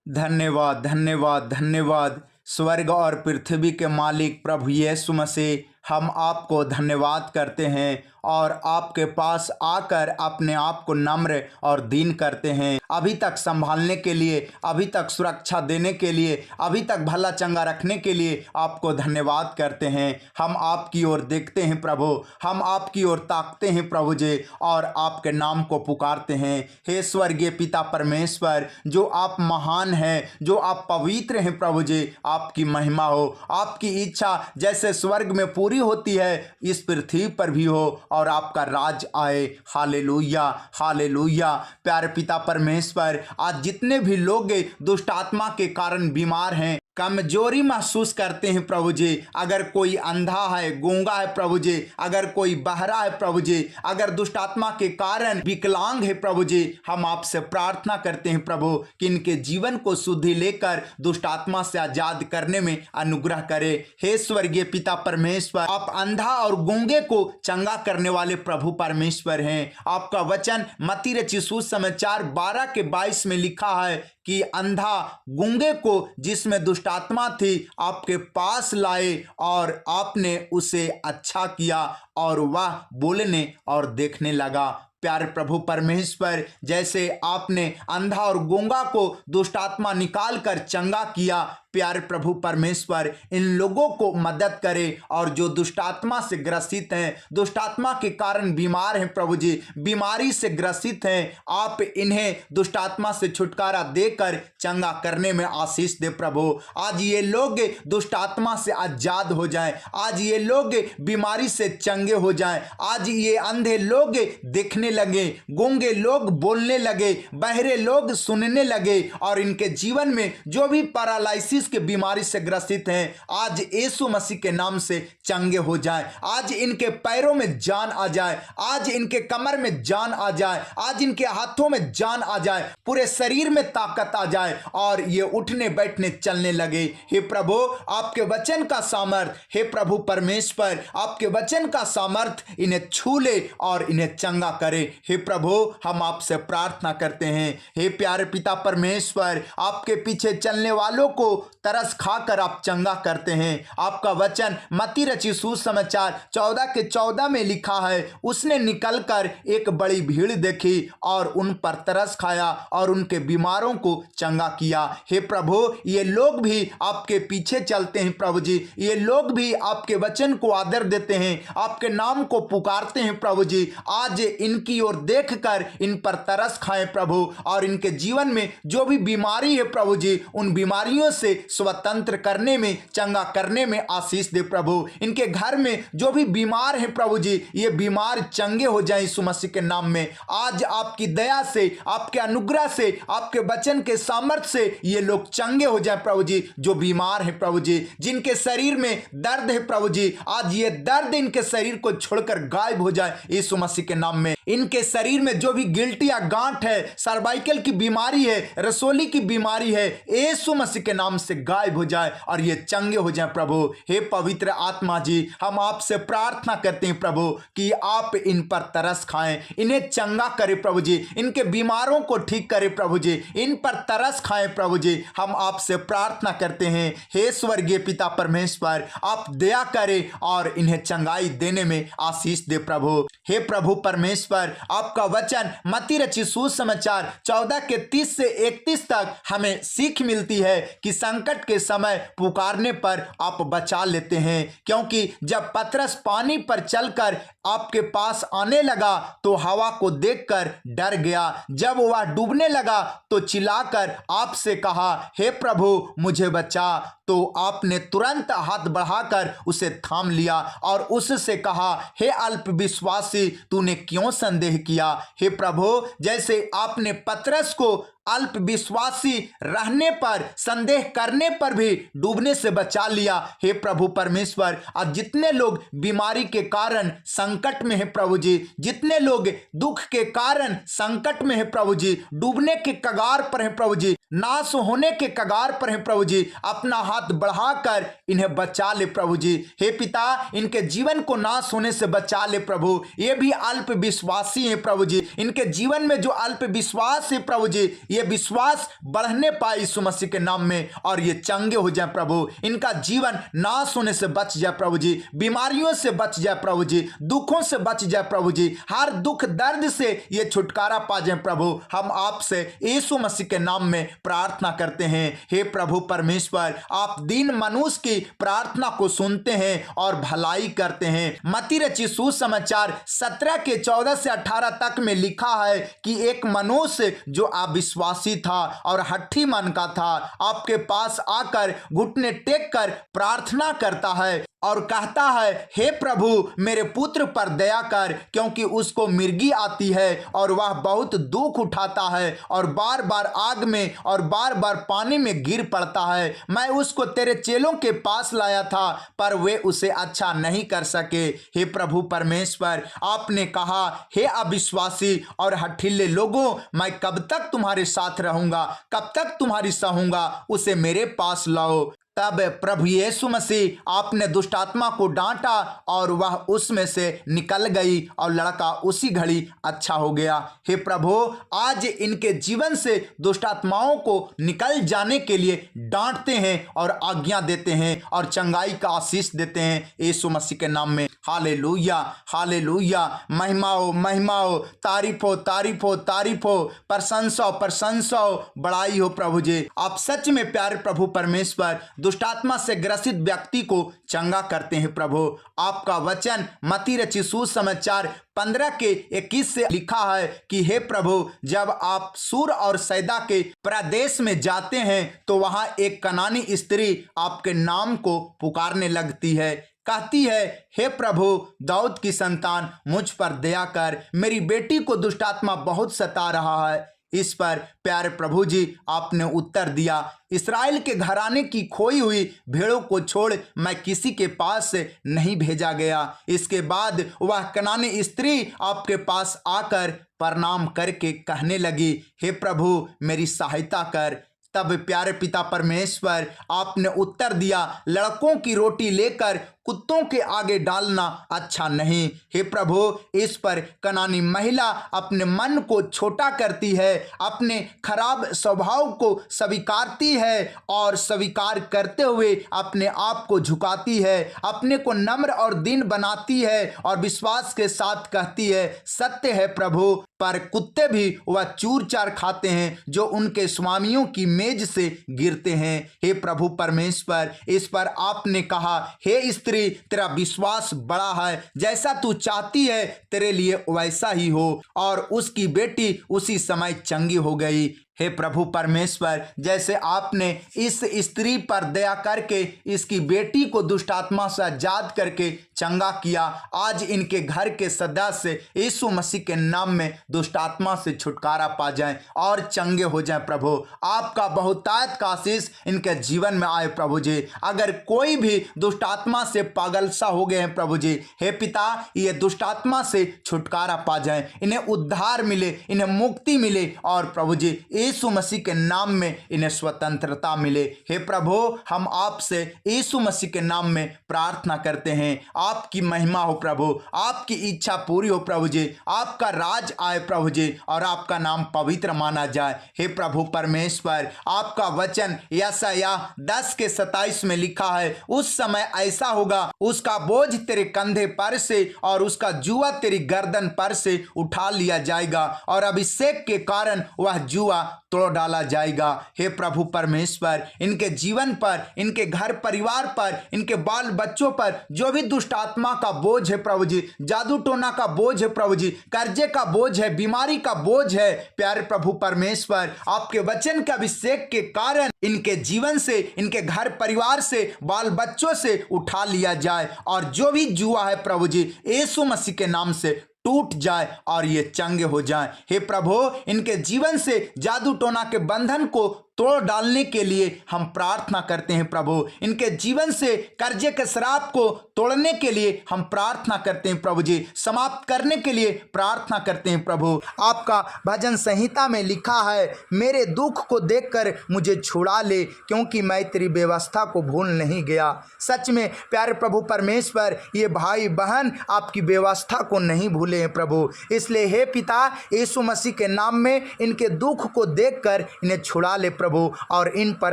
धन्यवाद धन्यवाद धन्यवाद। स्वर्ग और पृथ्वी के मालिक प्रभु यीशु मसीह, हम आपको धन्यवाद करते हैं और आपके पास आकर अपने आप को नम्र और दीन करते हैं। अभी तक संभालने के लिए, अभी तक सुरक्षा देने के लिए, अभी तक भला चंगा रखने के लिए आपको धन्यवाद करते हैं। हम आपकी ओर देखते हैं प्रभु, हम आपकी ओर ताकते हैं प्रभु जी, और आपके नाम को पुकारते हैं। हे स्वर्गीय पिता परमेश्वर, जो आप महान हैं, जो आप पवित्र हैं प्रभु जी, आपकी महिमा हो, आपकी इच्छा जैसे स्वर्ग में पूरी होती है इस पृथ्वी पर भी हो, और आपका राज आए। Hallelujah hallelujah. प्यारे पिता परमेश्वर, आज जितने भी लोग दुष्ट आत्मा के कारण बीमार हैं, कमजोरी महसूस करते हैं प्रभु जी, अगर कोई अंधा है, गूंगा है प्रभु जी, अगर कोई बहरा है प्रभु जी, अगर दुष्ट आत्मा के कारण विकलांग है प्रभु जी, हम आपसे प्रार्थना करते हैं प्रभु कि इनके जीवन को शुद्धि लेकर दुष्ट आत्मा से आजाद करने में अनुग्रह करे। हे स्वर्गीय पिता परमेश्वर, आप अंधा और गूंगे को चंगा करने वाले प्रभु परमेश्वर हैं। आपका वचन मत्ती रचित सुसमाचार 12:22 में लिखा है कि अंधा गूंगे को जिसमें दुष्ट आत्मा थी आपके पास लाए और आपने उसे अच्छा किया और वह बोलने और देखने लगा। प्यारे प्रभु परमेश्वर, जैसे आपने अंधा और गूंगा को दुष्ट आत्मा निकाल कर चंगा किया, प्यारे प्रभु परमेश्वर इन लोगों को मदद करे, और जो दुष्ट आत्मा से ग्रसित हैं, दुष्ट आत्मा के कारण बीमार हैं प्रभु जी, बीमारी से ग्रसित हैं, आप इन्हें दुष्ट आत्मा से छुटकारा देकर चंगा करने में आशीष दे प्रभु। आज ये लोग दुष्ट आत्मा से आजाद हो जाएं, आज ये लोग बीमारी से चंगे हो जाएं, आज ये अंधे लोग देखने लगे, गूंगे लोग बोलने लगे, बहरे लोग सुनने लगे, और इनके जीवन में जो भी पैरालिसिस के बीमारी से ग्रसित हैं, आज यीशु मसीह के नाम से चंगे हो जाएं। आज इनके पैरों में जान आ जाए, आज इनके कमर में जान आ जाए, आज इनके हाथों में जान आ जाए, पूरे शरीर में ताकत आ जाए और ये उठने बैठने चलने लगे। हे प्रभु, आपके वचन का सामर्थ, हे प्रभु परमेश्वर, आपके वचन का सामर्थ इन्हें छू ले और इन्हें चंगा करे। हे प्रभु, हम आपसे प्रार्थना करते हैं। हे प्यारे पिता परमेश्वर, आपके पीछे चलने वालों को तरस खाकर आप चंगा करते हैं। आपका वचन मत्ती रचित सुसमाचार 14:14 में लिखा है, उसने निकलकर एक बड़ी भीड़ देखी और उन पर तरस खाया और उनके बीमारों को चंगा किया। हे प्रभु, ये लोग भी आपके पीछे चलते हैं प्रभु जी, ये लोग भी आपके वचन को आदर देते हैं, आपके नाम को पुकारते हैं प्रभु जी। आज इनकी ओर देखकर इन पर तरस खाएं प्रभु, और इनके जीवन में जो भी बीमारी है प्रभु जी, उन बीमारियों से स्वतंत्र करने में, चंगा करने में आशीष दे प्रभु। इनके घर में जो भी बीमार है प्रभु जी, ये बीमार चंगे हो जाए यीशु मसीह के नाम में। आज आपकी दया से, आपके अनुग्रह से, आपके वचन के सामर्थ्य से ये लोग चंगे हो जाए प्रभु जी। जो बीमार है प्रभु जी, जिनके शरीर में दर्द है प्रभु जी, आज ये दर्द इनके शरीर को छोड़कर गायब हो जाए यीशु मसीह के नाम में। इनके शरीर में जो भी गिल्टी या गांठ है, सर्वाइकल की बीमारी है, रसोली की बीमारी है, यीशु मसीह के नाम से गायब हो जाए और ये चंगे हो जाए प्रभु। हे पवित्र आत्मा जी, हम आपसे प्रार्थना करते हैं प्रभु कि आप इन पर तरस खाएं, इन्हें चंगा करें प्रभु जी, इनके बीमारों को ठीक करें प्रभु जी, इन पर तरस खाएं प्रभु जी। हम आपसे प्रार्थना करते हैं। हे स्वर्गीय पिता परमेश्वर, आप दया करें और इन्हें चंगाई देने में आशीष दे प्रभु। हे प्रभु परमेश्वर, आपका वचन मत्ती रचित सुसमाचार 14:30 से 31 तक हमें सीख मिलती है कि संकट के समय पुकारने पर आप बचा लेते हैं, क्योंकि जब पतरस पानी पर चलकर आपके पास आने लगा तो हवा को देखकर डर गया। जब वह डूबने लगा तो चिल्लाकर आपसे कहा, हे प्रभु मुझे बचा। तो आपने तुरंत हाथ बढ़ाकर उसे थाम लिया और उससे कहा, हे अल्प विश्वासी, तूने क्यों संदेह किया। हे प्रभु, जैसे आपने पतरस को अल्प विश्वासी रहने पर, संदेह करने पर भी डूबने से बचा लिया, हे प्रभु परमेश्वर, आज जितने लोग बीमारी के कारण संकट में है प्रभु जी, जितने लोग दुख के कारण संकट में है प्रभु जी, डूबने के कगार पर है प्रभु जी, नाश होने के कगार पर है प्रभु जी, अपना हाथ बढ़ाकर इन्हें बचा ले प्रभु जी। हे पिता, इनके जीवन को नाश होने से बचा ले प्रभु। ये भी अल्प विश्वासी हैं प्रभु जी, इनके जीवन में जो अल्प विश्वास है प्रभु जी, ये विश्वास बढ़ने पाए यीशु मसीह के नाम में, और ये चंगे हो जाए प्रभु। इनका जीवन नाश होने से बच जाए प्रभु जी, बीमारियों से बच जाए प्रभु जी, दुखों से बच जाए प्रभु जी, हर दुख दर्द से ये छुटकारा पा जाए प्रभु। हम आपसे यीशु मसीह के नाम में प्रार्थना करते हैं। हे प्रभु परमेश्वर, आप दीन मनुष्य की प्रार्थना को सुनते हैं और भलाई करते हैं। मत्ती रचित सुसमाचार 17 के 14 से 18 तक में लिखा है कि एक मनुष्य जो अविश्वासी था और हठी मन का था, आपके पास आकर घुटने टेक कर प्रार्थना करता है और कहता है, हे प्रभु मेरे पुत्र पर दया कर, क्योंकि उसको मिर्गी आती है और वह बहुत दुख उठाता है और बार बार आग में और बार बार पानी में गिर पड़ता है। मैं उसको तेरे चेलों के पास लाया था, पर वे उसे अच्छा नहीं कर सके। हे प्रभु परमेश्वर, आपने कहा, हे अविश्वासी और हठीले लोगों, मैं कब तक तुम्हारे साथ रहूंगा, कब तक तुम्हारी सहूंगा, उसे मेरे पास लाओ। तब प्रभु यीशु मसीह आपने दुष्ट आत्मा को डांटा और वह उसमें से निकल गई और लड़का उसी घड़ी अच्छा हो गया। हे प्रभु, आज इनके जीवन से दुष्ट आत्माओं को निकल जाने के लिए डांटते हैं और आज्ञा देते हैं और चंगाई का आशीष देते हैं यीशु मसीह के नाम में। हालेलुया, हालेलुया, महिमा हो, महिमा हो, तारीफ हो, तारीफ हो, तारीफ हो, प्रशंसा हो, प्रशंसा हो, बड़ाई हो प्रभु जी। आप सच में प्यारे प्रभु परमेश्वर दुष्टात्मा से ग्रसित व्यक्ति को चंगा करते हैं प्रभु। आपका वचन मत्ती रचित सुसमाचार 15 के 21 से लिखा है कि हे प्रभु, जब आप सूर और सैदा के प्रदेश में जाते हैं तो वहां एक कनानी स्त्री आपके नाम को पुकारने लगती है, कहती है, हे प्रभु दाऊद की संतान, मुझ पर दया कर, मेरी बेटी को दुष्टात्मा बहुत सता रहा है। इस पर प्यारे प्रभु जी आपने उत्तर दिया, इस्राएल के घराने की खोई हुई भेड़ों को छोड़ मैं किसी के पास से नहीं भेजा गया। इसके बाद वह कनानी स्त्री आपके पास आकर प्रणाम करके कहने लगी, हे प्रभु मेरी सहायता कर। तब प्यारे पिता परमेश्वर आपने उत्तर दिया, लड़कों की रोटी लेकर कुत्तों के आगे डालना अच्छा नहीं। हे प्रभु, इस पर कनानी महिला अपने मन को छोटा करती है, अपने खराब स्वभाव को स्वीकारती है और स्वीकार करते हुए अपने आप को झुकाती है, अपने को नम्र और दीन बनाती है और विश्वास के साथ कहती है, सत्य है प्रभु, पर कुत्ते भी वह चूर चार खाते हैं जो उनके स्वामियों की मेज से गिरते हैं। हे प्रभु परमेश्वर, इस पर आपने कहा, हे स्त्री, तेरा विश्वास बड़ा है, जैसा तू चाहती है तेरे लिए वैसा ही हो। और उसकी बेटी उसी समय चंगी हो गई। हे प्रभु परमेश्वर, जैसे आपने इस स्त्री पर दया करके इसकी बेटी को दुष्टात्मा से आजाद करके चंगा किया, आज इनके घर के सदस्य यीशु मसीह के नाम में दुष्टात्मा से छुटकारा पा जाएं और चंगे हो जाएं। प्रभु, आपका बहुतायत का आशीष इनके जीवन में आए प्रभु जी। अगर कोई भी दुष्टात्मा से पागल सा हो गए हैं प्रभु जी, हे पिता, ये दुष्टात्मा से छुटकारा पा जाएं, इन्हें उद्धार मिले, इन्हें मुक्ति मिले और प्रभु जी यीशु मसीह के नाम में इन्हें स्वतंत्रता मिले। हे प्रभु, हम आपसे यीशु मसीह के नाम में प्रार्थना करते हैं, आपकी महिमा हो प्रभु, आपकी इच्छा पूरी हो प्रभु जी, आपका राज आए प्रभु जी और आपका नाम पवित्र माना जाए। हे प्रभु परमेश्वर, आपका वचन यशायाह 10 के 27 में लिखा है, उस समय ऐसा होगा, उसका बोझ तेरे कंधे पर से और उसका जुआ तेरी गर्दन पर से उठा लिया जाएगा और अभिषेक के कारण वह जुआ तोड़ डाला जाएगा। हे प्रभु परमेश्वर, इनके जीवन पर, इनके घर परिवार पर, इनके बाल बच्चों पर जो भी दुष्ट आत्मा का बोझ है प्रभु जी, जादू टोना का बोझ है प्रभु जी, कर्जे का बोझ है, बीमारी का बोझ है, प्यारे प्रभु परमेश्वर, आपके वचन के अभिषेक के कारण इनके जीवन से, इनके घर परिवार से, बाल बच्चों से उठा लिया जाए और जो भी जुआ है प्रभु जी, यीशु मसीह के नाम से टूट जाए और ये चंगे हो जाएं। हे प्रभु, इनके जीवन से जादू टोना के बंधन को तोड़ डालने के लिए हम प्रार्थना करते हैं प्रभु। इनके जीवन से कर्जे के श्राप को तोड़ने के लिए हम प्रार्थना करते हैं प्रभु जी, समाप्त करने के लिए प्रार्थना करते हैं प्रभु। आपका भजन संहिता में लिखा है, मेरे दुख को देखकर मुझे छुड़ा ले, क्योंकि मैं तेरी व्यवस्था को भूल नहीं गया। सच में प्यारे प्रभु परमेश्वर, ये भाई बहन आपकी व्यवस्था को नहीं भूले हैं प्रभु। इसलिए हे पिता, यीशु मसीह के नाम में इनके दुख को देखकर इन्हें छुड़ा ले प्रभु, और इन पर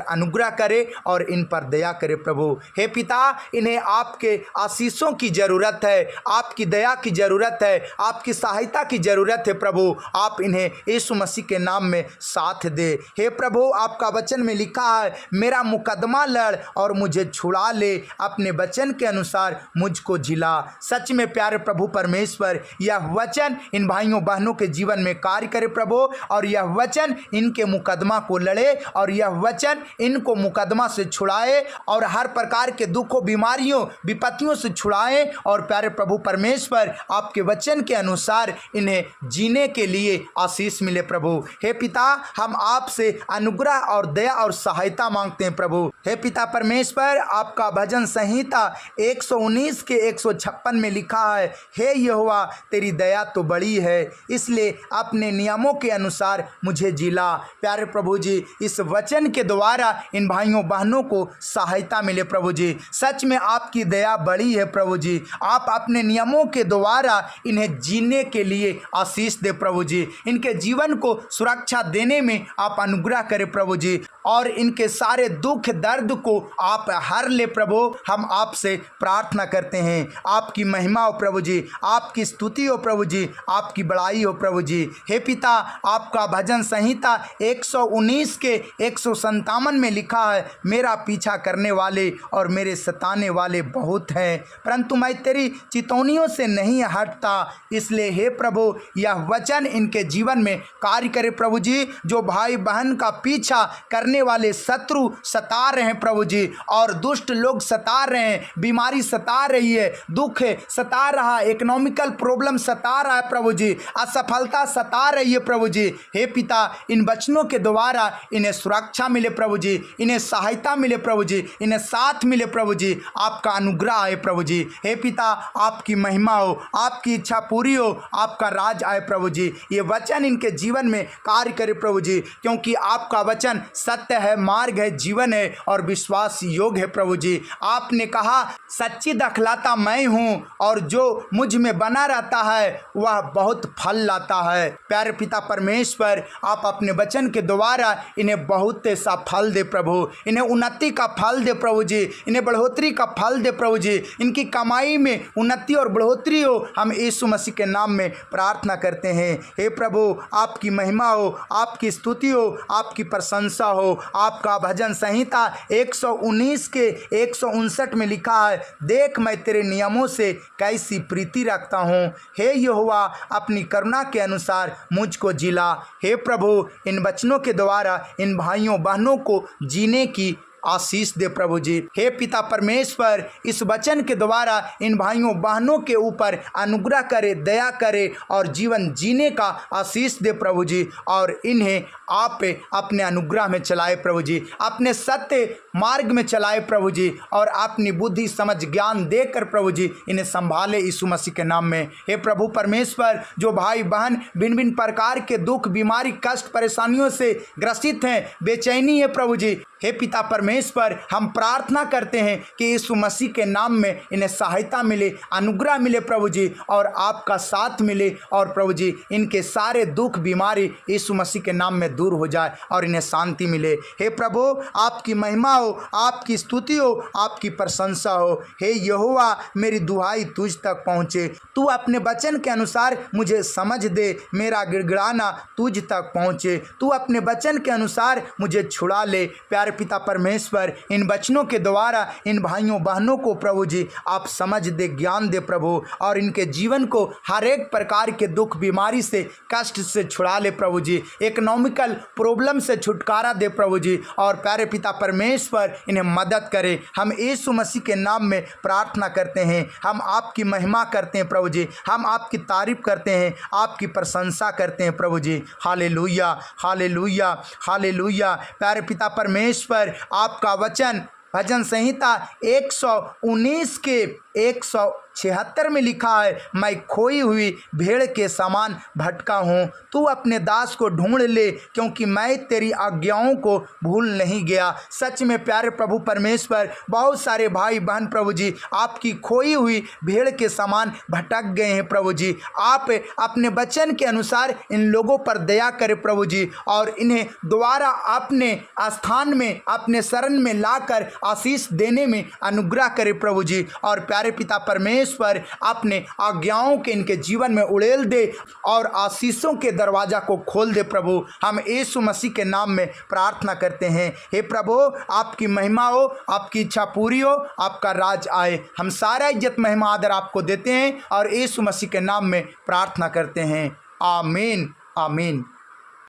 अनुग्रह करे और इन पर दया करे प्रभु। हे पिता, इन्हें आपके आशीषों की जरूरत है, आपकी दया की जरूरत है, आपकी सहायता की जरूरत है प्रभु। आप इन्हें यीशु मसीह के नाम में साथ दे। हे प्रभु, आपका वचन में लिखा है, मेरा मुकदमा लड़ और मुझे छुड़ा ले, अपने वचन के अनुसार मुझको जिला। सच में प्यारे प्रभु परमेश्वर, यह वचन इन भाइयों बहनों के जीवन में कार्य करे प्रभु, और यह वचन इनके मुकदमा को लड़े, और यह वचन इनको मुकदमा से छुड़ाए, और हर प्रकार के दुखों, बीमारियों, विपत्तियों से छुड़ाए। और प्यारे प्रभु परमेश्वर, आपके वचन के अनुसार इन्हें जीने के लिए आशीष मिले प्रभु। हे पिता, हम आपसे अनुग्रह और दया और सहायता मांगते हैं प्रभु। हे पिता परमेश्वर, आपका भजन संहिता 119 के 156 में लिखा है, हे यहोवा, तेरी दया तो बड़ी है, इसलिए अपने नियमों के अनुसार मुझे जिला। प्यारे प्रभु जी, इस वचन के द्वारा इन भाइयों बहनों को सहायता मिले प्रभु जी। सच में आपकी दया बड़ी है प्रभु जी। आप अपने नियमों के द्वारा इन्हें जीने के लिए आशीष दे प्रभु जी। इनके जीवन को सुरक्षा देने में आप अनुग्रह करें प्रभु जी, और इनके सारे दुख दर्द को आप हर ले प्रभु। हम आपसे प्रार्थना करते हैं, आपकी महिमा हो प्रभु जी, आपकी स्तुति हो प्रभु जी, आपकी बड़ाई हो प्रभु जी। हे पिता, आपका भजन संहिता 119 के 157 में लिखा है, मेरा पीछा करने वाले और मेरे सताने वाले बहुत हैं, परंतु मैं तेरी चितौनियों से नहीं हटता। इसलिए हे प्रभु, यह वचन इनके जीवन में कार्य करे प्रभु जी। जो भाई बहन का पीछा करने वाले शत्रु सता रहे हैं प्रभु जी, और दुष्ट लोग सता रहे हैं, बीमारी सता रही है, दुख सता रहा, इकोनॉमिकल प्रॉब्लम सता रहा है प्रभु जी, असफलता सता रही है प्रभु जी। हे पिता, इन वचनों के द्वारा इन्हें सुरक्षा मिले प्रभु जी, इन्हें सहायता मिले प्रभु जी, इन्हें साथ मिले प्रभु जी, आपका अनुग्रह आए प्रभु जी। हे पिता, आपकी महिमा हो, आपकी इच्छा पूरी हो, आपका राज आए प्रभु जी। ये वचन इनके जीवन में कार्य करे प्रभु जी, क्योंकि आपका वचन सत्य है, मार्ग है, जीवन है और विश्वास योग है प्रभु जी। आपने कहा, सच्ची दखलाता मैं हूँ, और जो मुझ में बना रहता है वह बहुत फल लाता है। प्यारे पिता परमेश्वर, आप अपने वचन के द्वारा इन्हें बहुत सा फल दे प्रभु, इन्हें उन्नति का फल दे प्रभु जी, इन्हें बढ़ोतरी का फल दे प्रभु जी, इनकी कमाई में उन्नति और बढ़ोतरी हो, हम यीशु मसीह के नाम में प्रार्थना करते हैं। हे प्रभु, आपकी महिमा हो, आपकी स्तुति हो, आपकी प्रशंसा हो। आपका भजन संहिता 119 के 159 में लिखा है, देख मैं तेरे नियमों से कैसी प्रीति रखता हूँ, हे यहोवा, अपनी करुणा के अनुसार मुझको जिला। हे प्रभु, इन वचनों के द्वारा इन भाइयों बहनों को जीने की आशीष दे प्रभु जी। हे पिता परमेश्वर, इस वचन के द्वारा इन भाइयों बहनों के ऊपर अनुग्रह करे, दया करे और जीवन जीने का आशीष दे प्रभु जी, और इन्हें आप अपने अनुग्रह में चलाए प्रभु जी, अपने सत्य मार्ग में चलाए प्रभु जी, और अपनी बुद्धि समझ ज्ञान देकर प्रभु जी इन्हें संभाले यीशु मसीह के नाम में। हे प्रभु परमेश्वर, जो भाई बहन भिन्न भिन्न प्रकार के दुख, बीमारी, कष्ट, परेशानियों से ग्रसित हैं, बेचैनी है प्रभु जी, हे पिता परमेश्वर, हम प्रार्थना करते हैं कि यीशु मसीह के नाम में इन्हें सहायता मिले, अनुग्रह मिले प्रभु जी, और आपका साथ मिले, और प्रभु जी इनके सारे दुख, बीमारी यीशु मसीह के नाम में दूर हो जाए और इन्हें शांति मिले। हे प्रभु, आपकी महिमा हो, आपकी स्तुति हो, आपकी प्रशंसा हो। हे यहोवा, मेरी दुहाई तुझ तक पहुँचे, तू अपने वचन के अनुसार मुझे समझ दे, मेरा गिड़गिड़ाना तुझ तक पहुँचे, तू अपने वचन के अनुसार मुझे छुड़ा ले। प्यारे पिता परमेश्वर, इन वचनों के द्वारा इन भाइयों बहनों को प्रभु जी आप समझ दे, ज्ञान दे प्रभु, और इनके जीवन को हर एक प्रकार के दुख, बीमारी से, कष्ट से छुड़ा ले प्रभु जी। इकोनॉमिकल मेंटल प्रॉब्लम से छुटकारा दे प्रभु जी, और प्यारे पिता परमेश्वर इन्हें मदद करे। हम यीशु मसीह के नाम में प्रार्थना करते हैं। हम आपकी महिमा करते हैं प्रभु जी, हम आपकी तारीफ करते हैं, आपकी प्रशंसा करते हैं प्रभु जी। Hallelujah, hallelujah, hallelujah. प्यारे पिता परमेश्वर, आपका वचन भजन संहिता 119 के 176 में लिखा है, मैं खोई हुई भेड़ के समान भटका हूँ, तू अपने दास को ढूंढ ले, क्योंकि मैं तेरी आज्ञाओं को भूल नहीं गया। सच में प्यारे प्रभु परमेश्वर, बहुत सारे भाई बहन प्रभु जी आपकी खोई हुई भेड़ के समान भटक गए हैं प्रभु जी। आप अपने वचन के अनुसार इन लोगों पर दया करें प्रभु जी, और इन्हें दोबारा अपने स्थान में, अपने शरण में लाकर आशीष देने में अनुग्रह करे प्रभु जी। और प्यारे पिता परमेश्वर, अपने आज्ञाओं के इनके जीवन में उड़ेल दे और आशीषों के दरवाजा को खोल दे प्रभु। हम यीशु मसीह के नाम में प्रार्थना करते हैं। हे प्रभु, आपकी महिमा हो, आपकी इच्छा पूरी हो, आपका राज आए। हम सारा इज्जत महिमा आदर आपको देते हैं और यीशु मसीह के नाम में प्रार्थना करते हैं। आमीन, आमीन।